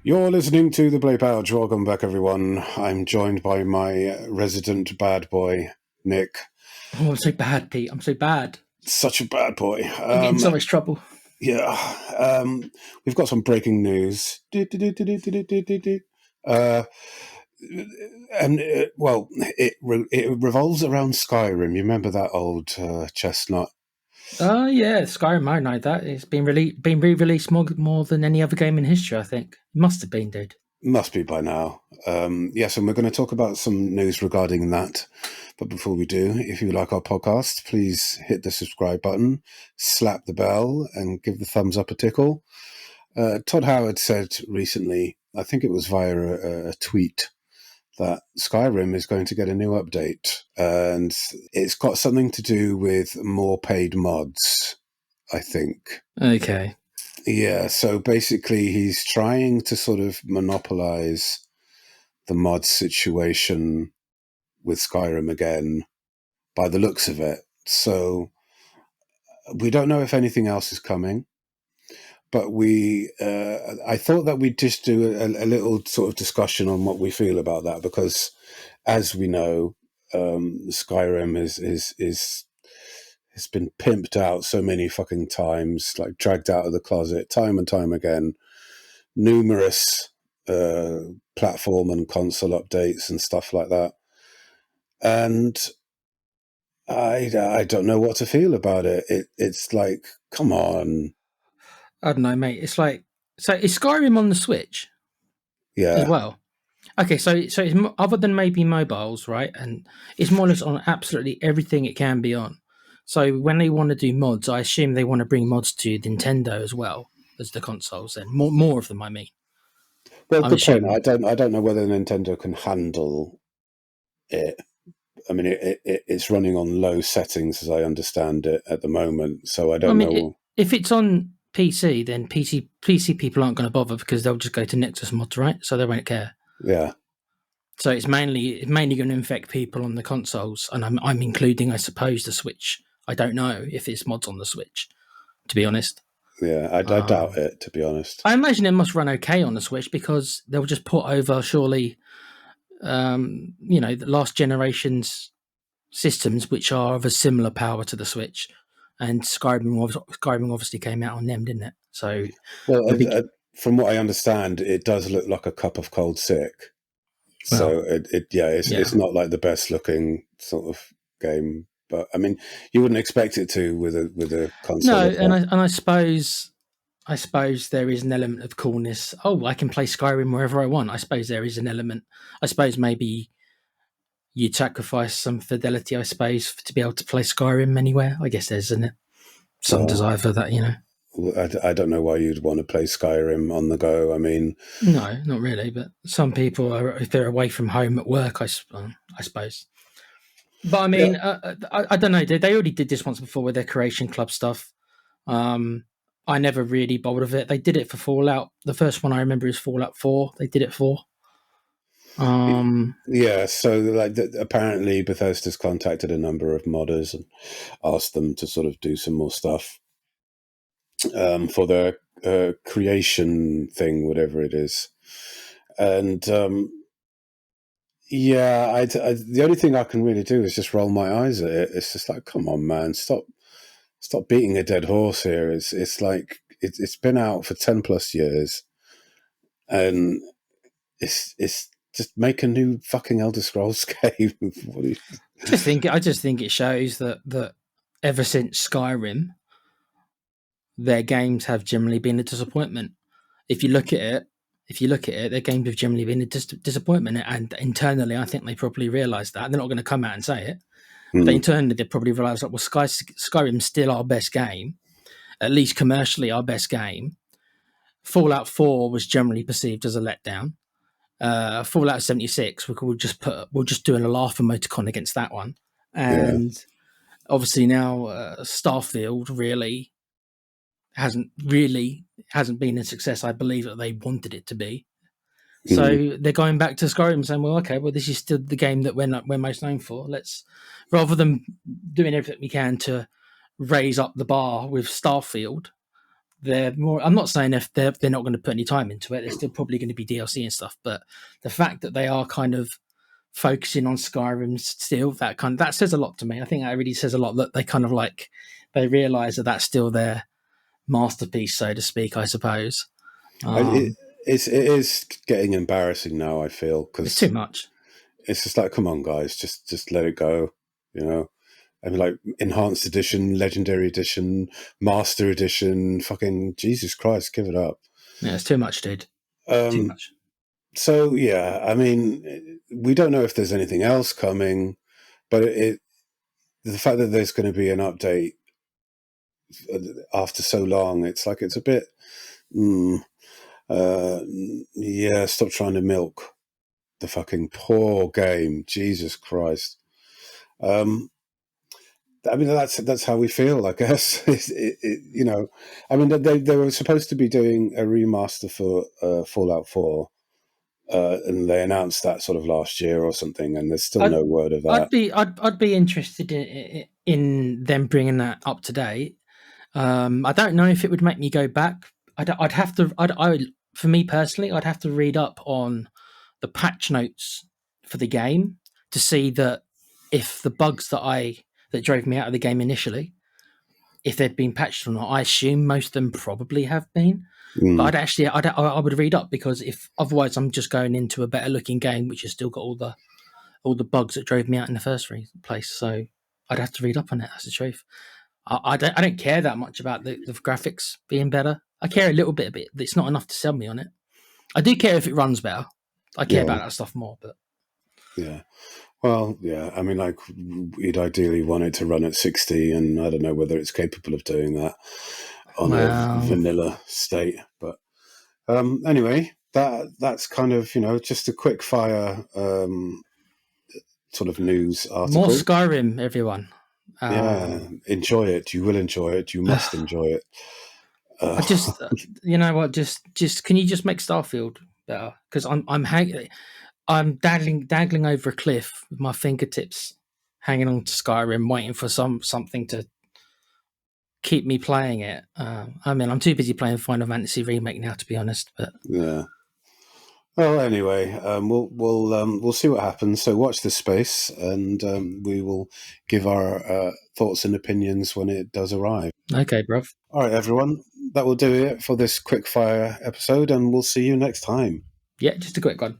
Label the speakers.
Speaker 1: You're listening to the Play Pouch. Welcome back, everyone. I'm joined by my resident bad boy, Nick.
Speaker 2: Oh, I'm so bad, Pete. I'm so bad.
Speaker 1: Such a bad boy.
Speaker 2: I'm getting so much trouble.
Speaker 1: Yeah. We've got some breaking news. It revolves around Skyrim. You remember that old chestnut?
Speaker 2: Oh yeah, Skyrim. I know that it's been re-released more than any other game in history. I think it must have been, dude.
Speaker 1: Must be by now. Yes, and we're going to talk about some news regarding that. But before we do, if you like our podcast, please hit the subscribe button, slap the bell, and give the thumbs up a tickle. Todd Howard said recently, I think it was via a tweet, that Skyrim is going to get a new update. And it's got something to do with more paid mods, I think.
Speaker 2: Okay.
Speaker 1: Yeah, so basically he's trying to sort of monopolize the mod situation with Skyrim again by the looks of it. So we don't know if anything else is coming, but I thought that we'd just do a little sort of discussion on what we feel about that, because as we know, Skyrim has been pimped out so many fucking times, like dragged out of the closet time and time again. Numerous platform and console updates and stuff like that. And I don't know what to feel about it. It's like, come on.
Speaker 2: I don't know, mate. It's like, so is Skyrim on the Switch?
Speaker 1: Yeah.
Speaker 2: As well. Okay, so it's other than maybe mobiles, right? And it's more or less on absolutely everything it can be on. So when they want to do mods, I assume they want to bring mods to Nintendo as well as the consoles. Then more of them, I mean.
Speaker 1: Well, good point. I don't know whether Nintendo can handle it. I mean, it's running on low settings, as I understand it, at the moment. So I don't know.
Speaker 2: If it's on PC, then PC people aren't going to bother because they'll just go to Nexus mods, right? So they won't care.
Speaker 1: Yeah.
Speaker 2: So it's mainly going to infect people on the consoles, and I'm including, I suppose, the Switch. I don't know if it's mods on the Switch, to be honest.
Speaker 1: Yeah, I doubt it, to be honest.
Speaker 2: I imagine it must run okay on the Switch because they'll just put over, surely, the last generation's systems, which are of a similar power to the Switch. And Skyrim obviously came out on them, didn't it? So,
Speaker 1: from what I understand, it does look like a cup of cold sick. So it's not like the best looking sort of game. But I mean, you wouldn't expect it to with a console.
Speaker 2: No, and I suppose there is an element of coolness. Oh, I can play Skyrim wherever I want. I suppose there is an element. I suppose maybe you'd sacrifice some fidelity, I suppose, to be able to play Skyrim anywhere. I guess there's some desire for that,
Speaker 1: I don't know why you'd want to play Skyrim on the go. I mean,
Speaker 2: no, not really. But some people are, if they're away from home at work, I suppose. But I mean, I don't know. They already did this once before with their Creation Club stuff. I never really bothered with it. They did it for Fallout. The first one I remember is Fallout 4. They did it for.
Speaker 1: So like apparently Bethesda's contacted a number of modders and asked them to sort of do some more stuff for their creation thing, whatever it is. And the only thing I can really do is just roll my eyes at it. It's just like, come on, man, stop beating a dead horse here. It's like it's been out for 10 plus years, and it's just make a new fucking Elder Scrolls game.
Speaker 2: I just think it shows that ever since Skyrim, their games have generally been a disappointment. If you look at it, their games have generally been a disappointment. And internally, I think they probably realised that. They're not going to come out and say it. But internally, they probably realised that, Skyrim's still our best game, at least commercially our best game. Fallout 4 was generally perceived as a letdown. Fallout 76, we'll just do a laugh emoticon against that one. And obviously now Starfield really hasn't been a success I believe that they wanted it to be. So they're going back to Skyrim saying, well, okay, well, this is still the game that we're most known for. Let's, rather than doing everything we can to raise up the bar with Starfield, they're more. I'm not saying if they're not going to put any time into it. There's still probably going to be DLC and stuff. But the fact that they are kind of focusing on Skyrim still, that says a lot to me. I think that really says a lot that they kind of like they realize that that's still their masterpiece, so to speak. I suppose.
Speaker 1: It is getting embarrassing now, I feel, because
Speaker 2: it's too much.
Speaker 1: It's just like, come on, guys, just let it go, you know. I mean, like enhanced edition, legendary edition, master edition, fucking Jesus Christ, give it up.
Speaker 2: Yeah, it's too much, dude. Too much.
Speaker 1: So yeah, I mean, we don't know if there's anything else coming, but the fact that there's going to be an update after so long, it's like it's a bit. Yeah, stop trying to milk the fucking poor game. Jesus Christ. I mean, that's how we feel, I guess. You know, I mean, they were supposed to be doing a remaster for Fallout 4, and they announced that sort of last year or something, and there's still no word of that.
Speaker 2: I'd be interested in them bringing that up to date. I don't know if it would make me go back. I'd have to. For me personally, I'd have to read up on the patch notes for the game to see that if the bugs that drove me out of the game initially, if they'd been patched or not. I assume most of them probably have been, but I would read up, because if otherwise I'm just going into a better looking game which has still got all the bugs that drove me out in the first place. So I'd have to read up on it. That's the truth. I don't care that much about the graphics being better. I care a little bit, but it's not enough to sell me on it. I do care if it runs better. I care about that stuff more, but
Speaker 1: yeah. Well, yeah. I mean, like, you'd ideally want it to run at 60, and I don't know whether it's capable of doing that on a vanilla state. But anyway, that's kind of, you know, just a quick fire sort of news article.
Speaker 2: More Skyrim, everyone.
Speaker 1: Yeah, enjoy it. You will enjoy it. You must enjoy it.
Speaker 2: I just, you know what? Just can you just make Starfield better? Because I'm dangling over a cliff with my fingertips hanging on to Skyrim, waiting for something to keep me playing it. I mean, I'm too busy playing Final Fantasy Remake now, to be honest. But
Speaker 1: yeah. Well, anyway, we'll see what happens. So watch this space, and we will give our thoughts and opinions when it does arrive.
Speaker 2: Okay, bruv.
Speaker 1: All right, everyone. That will do it for this quick fire episode, and we'll see you next time.
Speaker 2: Yeah, just a quick one.